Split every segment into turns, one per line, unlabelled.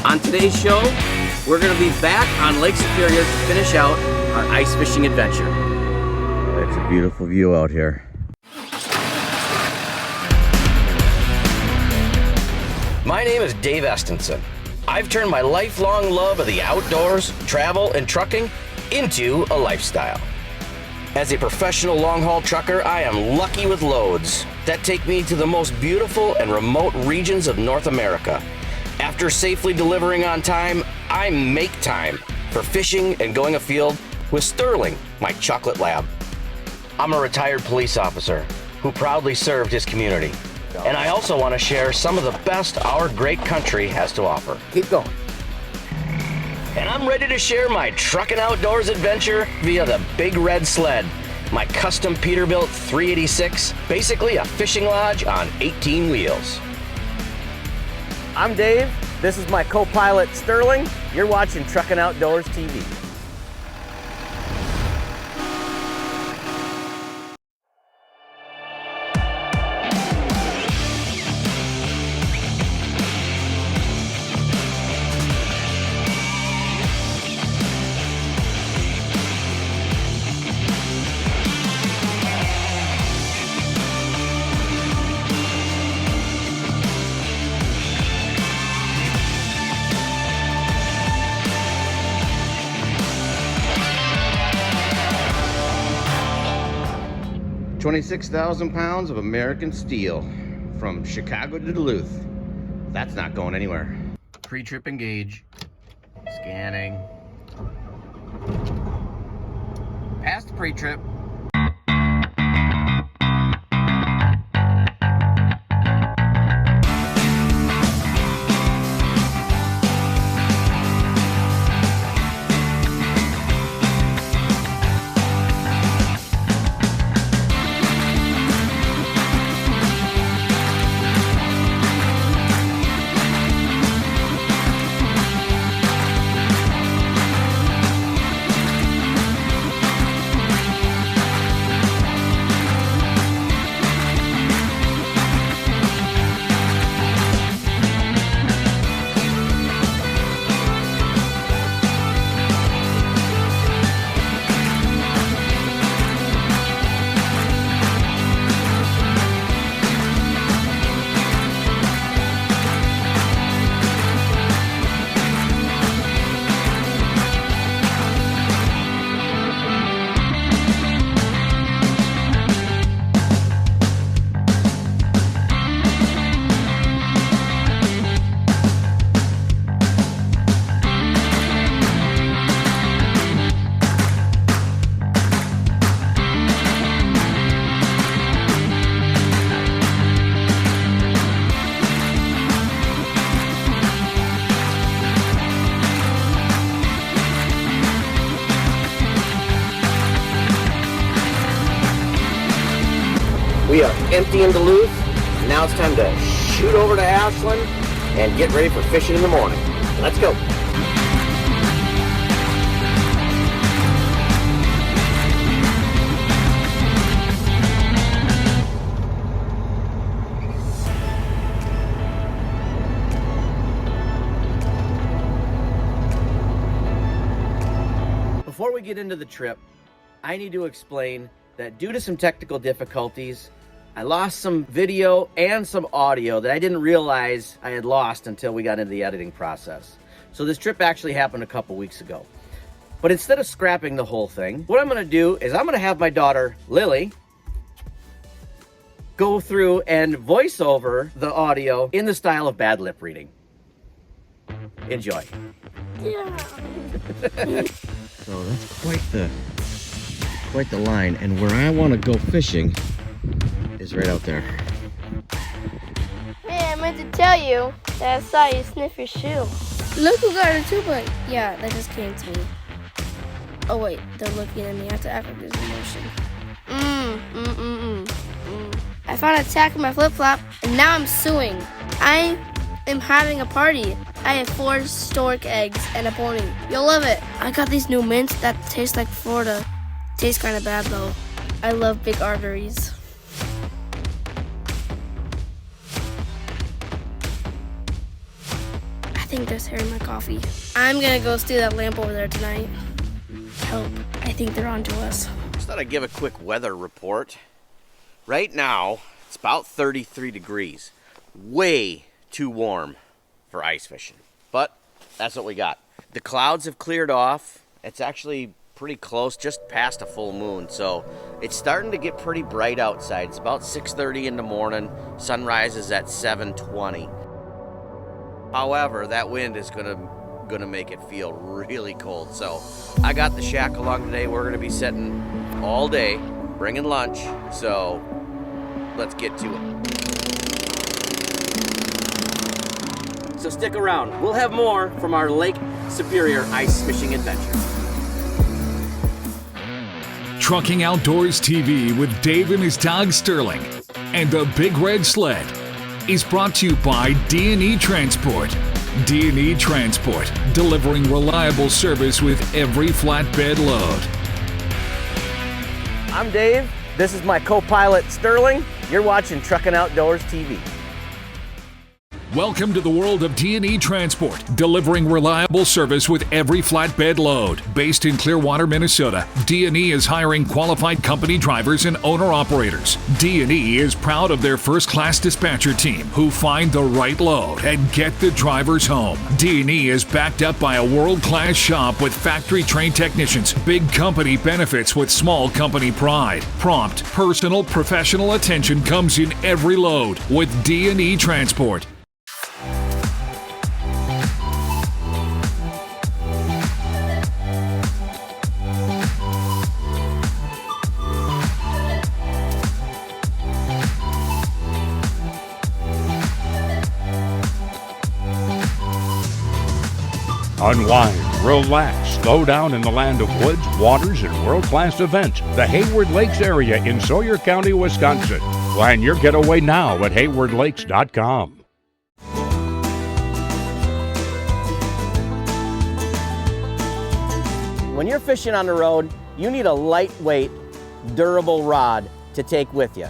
On today's show, we're going to be back on Lake Superior to finish out our ice fishing adventure.
It's a beautiful view out here.
My name is Dave Estenson. I've turned my lifelong love of the outdoors, travel, and trucking into a lifestyle. As a professional long-haul trucker, I am lucky with loads that take me to the most beautiful and remote regions of North America. After safely delivering on time, I make time for fishing and going afield with Sterling, my chocolate lab. I'm a retired police officer who proudly served his community. And I also want to share some of the best our great country has to offer.
Keep going.
And I'm ready to share my trucking outdoors adventure via the Big Red Sled, my custom Peterbilt 386, basically a fishing lodge on 18 wheels.
I'm Dave. This is my co-pilot Sterling. You're watching Truckin' Outdoors TV.
$26,000 pounds of American steel from Chicago to Duluth. That's not going anywhere. Pre-trip engage. Scanning. Past the pre-trip.
We are empty in Duluth, and now it's time to shoot over to Ashland and get ready for fishing in the morning. Let's go. Before we get into the trip, I need to explain that due to some technical difficulties, I lost some video and some audio that I didn't realize I had lost until we got into the editing process. So this trip actually happened a couple weeks ago. But instead of scrapping the whole thing, what I'm gonna do is I'm gonna have my daughter, Lily, go through and voice over the audio in the style of bad lip reading. Enjoy.
Yeah.
So that's quite the line, and where I want to go fishing is right out there.
Hey, I meant to tell you that I saw you sniff your shoe. Look who got a 2-point. Yeah, that just came to me. Oh wait, they're looking at me. I have to act like there's emotion. I found a tack in my flip-flop, and now I'm suing. I am having a party. I have 4 stork eggs and a pony. You'll love it. I got these new mints that taste like Florida. Tastes kind of bad though. I love big arteries. I think there's hair in my coffee. I'm gonna go steal that lamp over there tonight. Help, I think they're onto us.
Just thought I'd give a quick weather report. Right now, it's about 33 degrees. Way too warm for ice fishing. But that's what we got. The clouds have cleared off. It's actually pretty close, just past a full moon. So it's starting to get pretty bright outside. It's about 6:30 in the morning. Sunrise is at 7:20. However, that wind is gonna make it feel really cold. So I got the shack along today. We're gonna be sitting all day, bringing lunch. So let's get to it. So stick around. We'll have more from our Lake Superior ice fishing adventure.
Trucking Outdoors TV with Dave and his dog Sterling and the Big Red Sled is brought to you by D&E Transport. D&E Transport, delivering reliable service with every flatbed load.
I'm Dave. This is my co-pilot Sterling. You're watching Trucking Outdoors TV.
Welcome to the world of D&E Transport, delivering reliable service with every flatbed load. Based in Clearwater, Minnesota, D&E is hiring qualified company drivers and owner-operators. D&E is proud of their first-class dispatcher team who find the right load and get the drivers home. D&E is backed up by a world-class shop with factory-trained technicians, big company benefits with small company pride. Prompt, personal, professional attention comes in every load with D&E Transport.
Unwind, relax, slow down in the land of woods, waters, and world-class events. The Hayward Lakes area in Sawyer County, Wisconsin. Plan your getaway now at haywardlakes.com.
When you're fishing on the road, you need a lightweight, durable rod to take with you.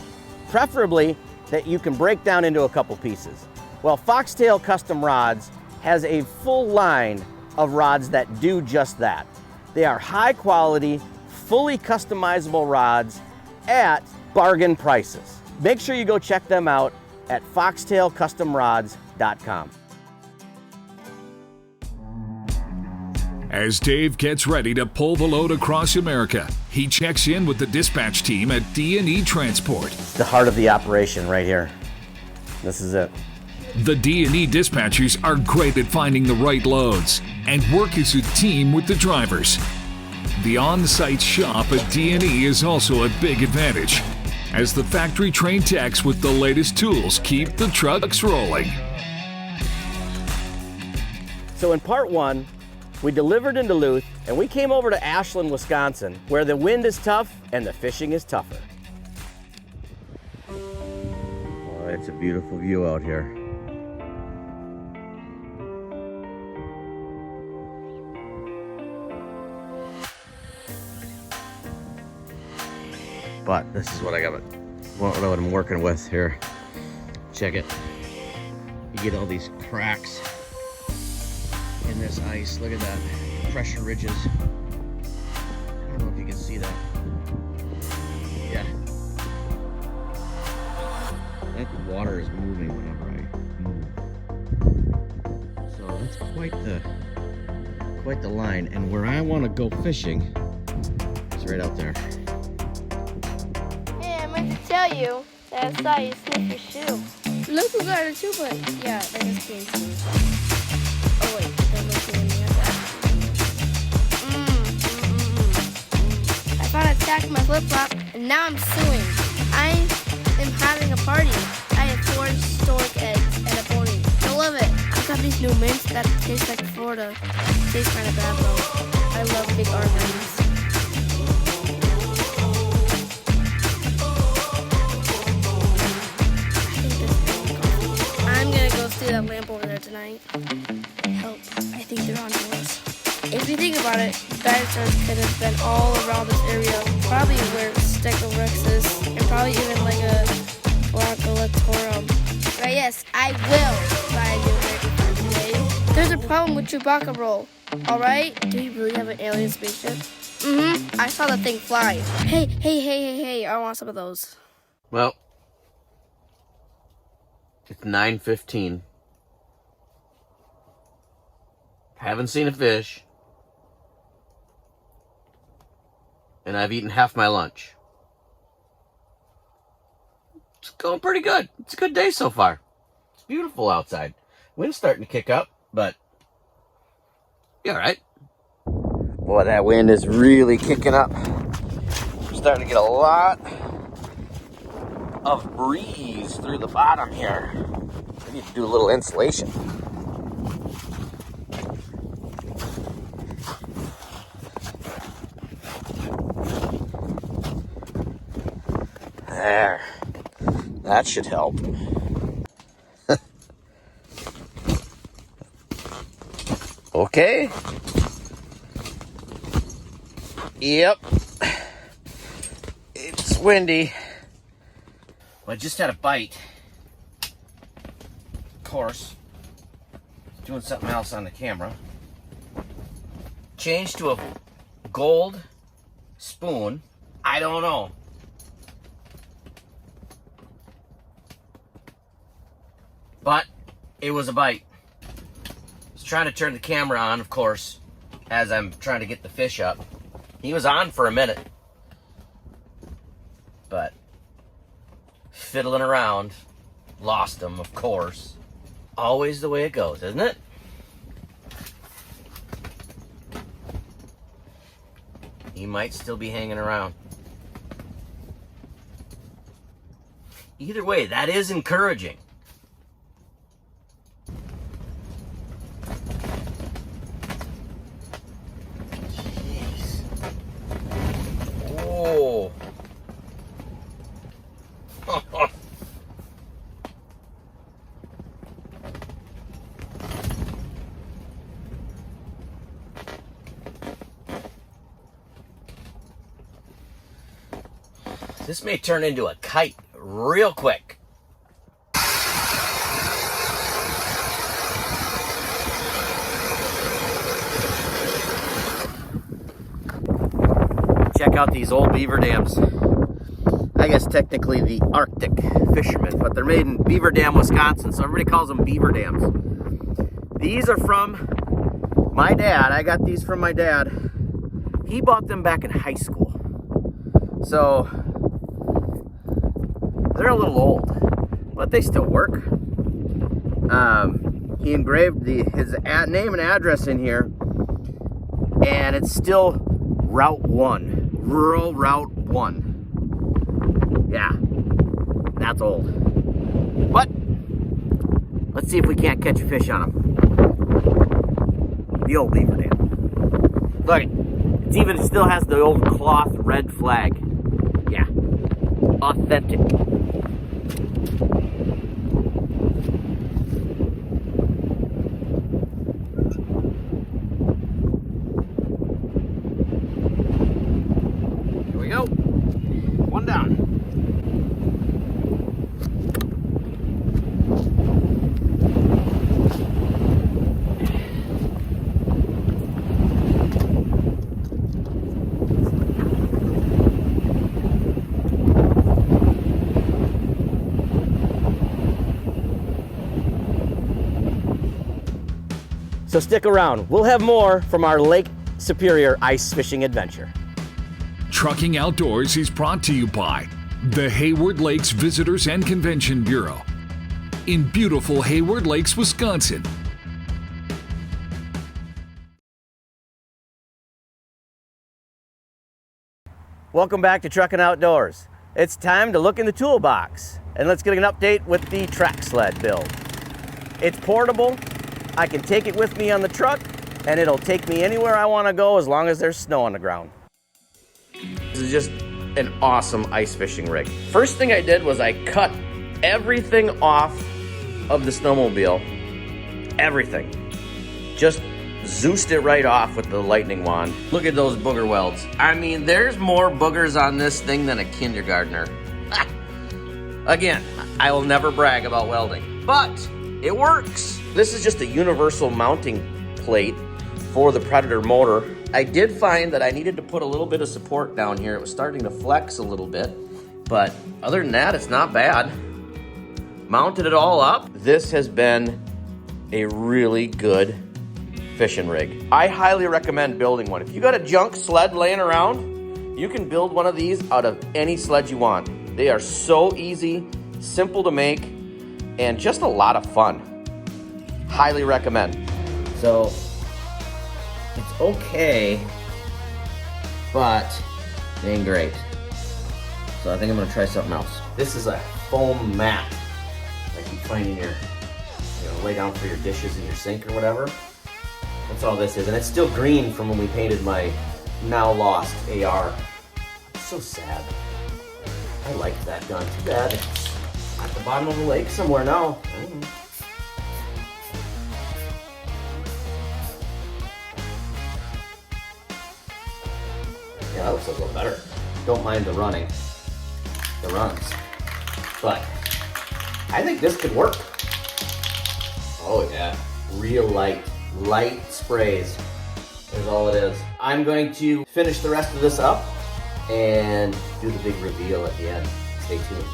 Preferably that you can break down into a couple pieces. Well, Foxtail Custom Rods has a full line of rods that do just that. They are high quality, fully customizable rods at bargain prices. Make sure you go check them out at foxtailcustomrods.com.
As Dave gets ready to pull the load across America, he checks in with the dispatch team at D&E Transport.
The heart of the operation right here. This is it.
The D&E dispatchers are great at finding the right loads and work as a team with the drivers. The on-site shop at D&E is also a big advantage, as the factory-trained techs with the latest tools keep the trucks rolling.
So in part one, we delivered in Duluth and we came over to Ashland, Wisconsin, where the wind is tough and the fishing is tougher. Oh, it's a beautiful view out here. But this is what what I'm working with here. Check it. You get all these cracks in this ice. Look at that. Pressure ridges. I don't know if you can see that. Yeah. That water is moving whenever I move. So that's quite the line. And where I want to go fishing is right out there.
Hey, I meant to tell you that I saw you sniff your shoe. Look who got it too, but yeah, that is being smooth. Oh wait, that looks like when you have that. I found a tack in my flip-flop, and now I'm suing. I am having a party. I have 4 stork eggs and a pony. I love it. I got these new mints that taste like Florida. Taste kind of bad though. I love big argons. That lamp over there tonight. Help, I think they're on to us. If you think about it, dinosaurs could have been all around this area, probably where Stegorex is, and probably even like a Brachylatorum. But yes, I will buy a new American farm today. There's a problem with Chewbacca roll. All right? Do you really have an alien spaceship? Mm-hmm. I saw the thing fly. Hey, I want some of those.
Well, it's 9:15. Haven't seen a fish. And I've eaten half my lunch. It's going pretty good. It's a good day so far. It's beautiful outside. Wind's starting to kick up, but be all right. Boy, that wind is really kicking up. We're starting to get a lot of breeze through the bottom here. I need to do a little insulation. There. That should help. Okay. Yep. It's windy. Well, I just had a bite. Of course. Doing something else on the camera. Changed to a gold spoon. I don't know. But it was a bite. I was trying to turn the camera on, of course, as I'm trying to get the fish up. He was on for a minute. But fiddling around, lost him, of course. Always the way it goes, isn't it? He might still be hanging around. Either way, that is encouraging. Jeez. Oh. This may turn into a kite real quick. Check out these old beaver dams. I guess technically the Arctic fishermen, but they're made in Beaver Dam, Wisconsin, so everybody calls them beaver dams. These are from my dad. I got these from my dad. He bought them back in high school. So they're a little old, but they still work. He engraved his name and address in here, and it's still Route 1, Rural Route 1. Yeah, that's old. But let's see if we can't catch a fish on them. The old beaver dam. Look, it still has the old cloth red flag. Yeah, authentic. Here we go. One down. So stick around. We'll have more from our Lake Superior ice fishing adventure.
Trucking Outdoors is brought to you by the Hayward Lakes Visitors and Convention Bureau in beautiful Hayward Lakes, Wisconsin.
Welcome back to Trucking Outdoors. It's time to look in the toolbox and let's get an update with the track sled build. It's portable. I can take it with me on the truck and it'll take me anywhere I want to go as long as there's snow on the ground. This is just an awesome ice fishing rig. First thing I did was I cut everything off of the snowmobile. Everything. Just Zeused it right off with the lightning wand. Look at those booger welds. I mean, there's more boogers on this thing than a kindergartner. Again, I will never brag about welding, but it works. This is just a universal mounting plate for the Predator motor. I did find that I needed to put a little bit of support down here. It was starting to flex a little bit, but other than that, it's not bad. Mounted it all up. This has been a really good fishing rig. I highly recommend building one. If you got a junk sled laying around, you can build one of these out of any sled you want. They are so easy, simple to make, and just a lot of fun. Highly recommend. So, it's okay, but it ain't great. So I think I'm gonna try something else. This is a foam mat like you find in your, lay down for your dishes in your sink or whatever. That's all this is, and it's still green from when we painted my now lost AR. I'm so sad. I liked that gun. Too bad it's at the bottom of the lake somewhere now. I don't know. Yeah, that looks a little better. Don't mind the runs. But I think this could work. Oh yeah, real light sprays. There's all it is. I'm going to finish the rest of this up and do the big reveal at the end. Stay tuned.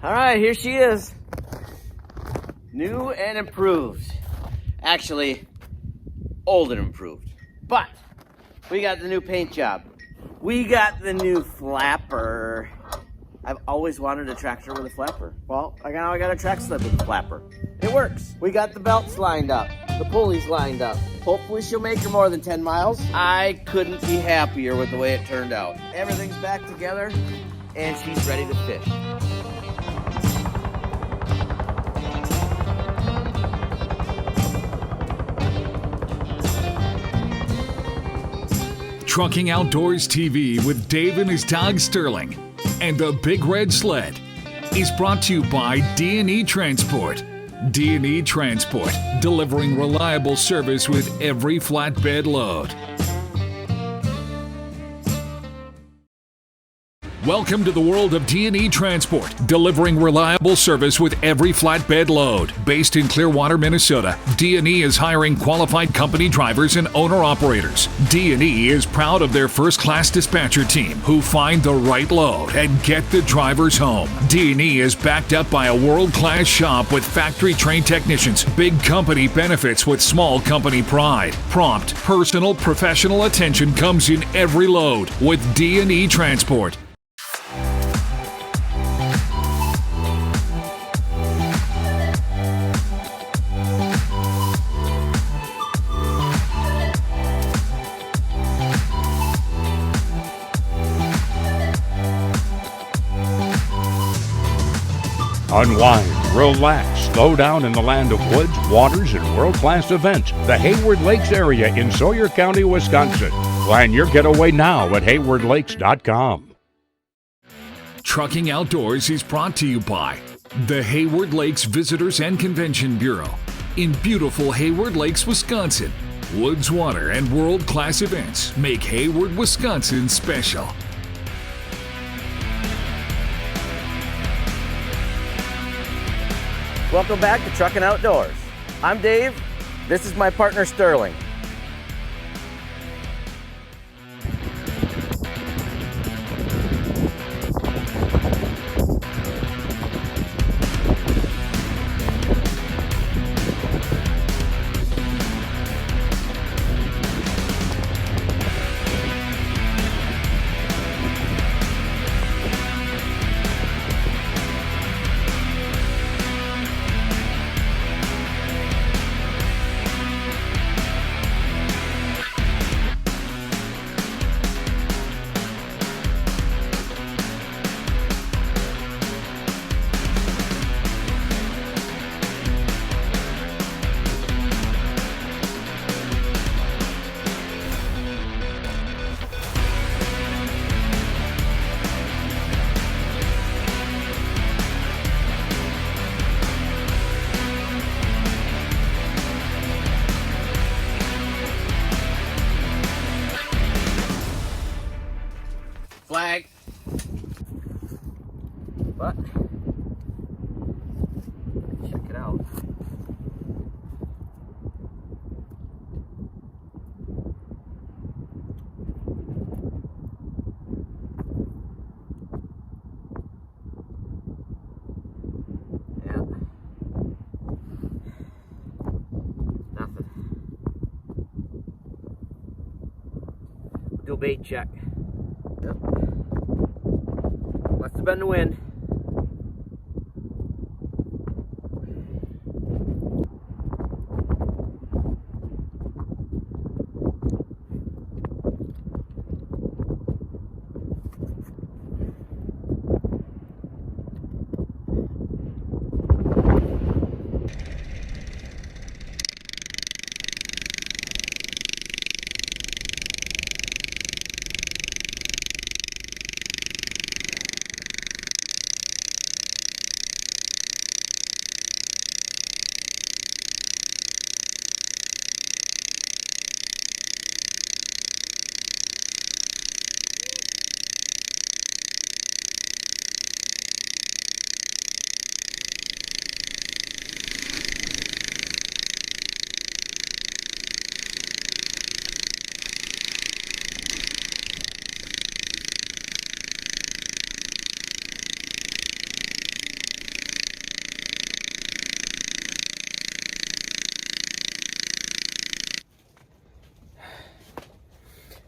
All right, here she is. New and improved. Actually, old and improved. But we got the new paint job. We got the new flapper. I've always wanted a tractor with a flapper. Well, now I got a track sled with a flapper. It works. We got the belts lined up, the pulleys lined up. Hopefully she'll make her more than 10 miles. I couldn't be happier with the way it turned out. Everything's back together and she's ready to fish.
Trucking Outdoors TV with Dave and his dog Sterling and the Big Red Sled is brought to you by D&E Transport. D&E Transport, delivering reliable service with every flatbed load. Welcome to the world of D&E Transport, delivering reliable service with every flatbed load. Based in Clearwater, Minnesota, D&E is hiring qualified company drivers and owner-operators. D&E is proud of their first-class dispatcher team who find the right load and get the drivers home. D&E is backed up by a world-class shop with factory-trained technicians, big company benefits with small company pride. Prompt, personal, professional attention comes in every load with D&E Transport.
Unwind, relax, slow down in the land of woods, waters, and world-class events. The Hayward Lakes area in Sawyer County, Wisconsin. Plan your getaway now at haywardlakes.com.
Trucking Outdoors is brought to you by the Hayward Lakes Visitors and Convention Bureau in beautiful Hayward Lakes, Wisconsin. Woods, water, and world-class events make Hayward, Wisconsin special.
Welcome back to Trucking Outdoors. I'm Dave. This is my partner Sterling. flag. But check it out. Yeah. Nothing. Do a bait check. Yep. Must have been the wind.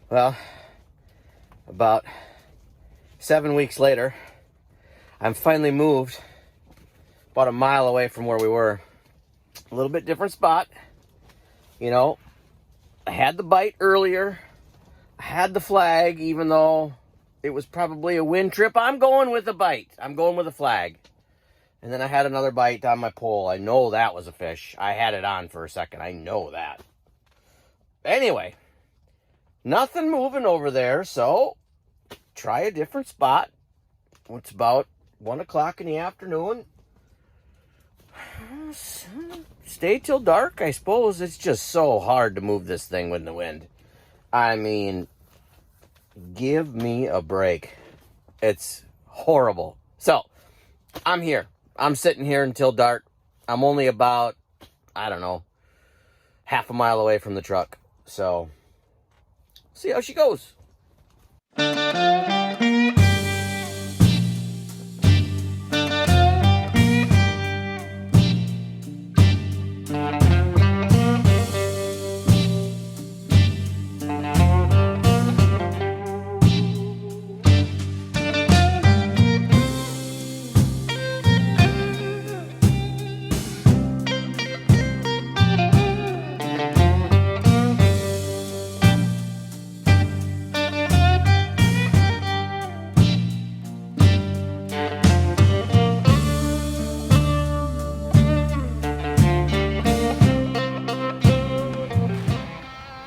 Well, about 7 weeks later, I'm finally moved about a mile away from where we were. A little bit different spot. You know, I had the bite earlier. I had the flag, even though it was probably a wind trip. I'm going with a bite. I'm going with a flag. And then I had another bite on my pole. I know that was a fish. I had it on for a second. I know that. Anyway. Nothing moving over there, so try a different spot. It's about 1 o'clock in the afternoon. Stay till dark, I suppose. It's just so hard to move this thing with the wind. I mean, give me a break. It's horrible. So, I'm here. I'm sitting here until dark. I'm only about, I don't know, half a mile away from the truck. So, see how she goes.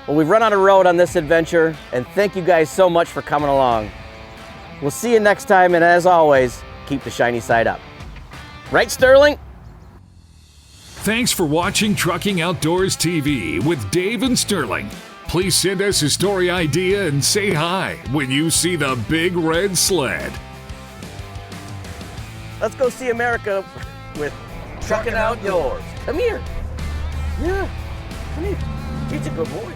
Well, we've run out of road on this adventure, and thank you guys so much for coming along. We'll see you next time, and as always, keep the shiny side up. Right, Sterling?
Thanks for watching Trucking Outdoors TV with Dave and Sterling. Please send us a story idea and say hi when you see the big red sled.
Let's go see America with Trucking Outdoors. Come here. Yeah, come here. He's a good boy.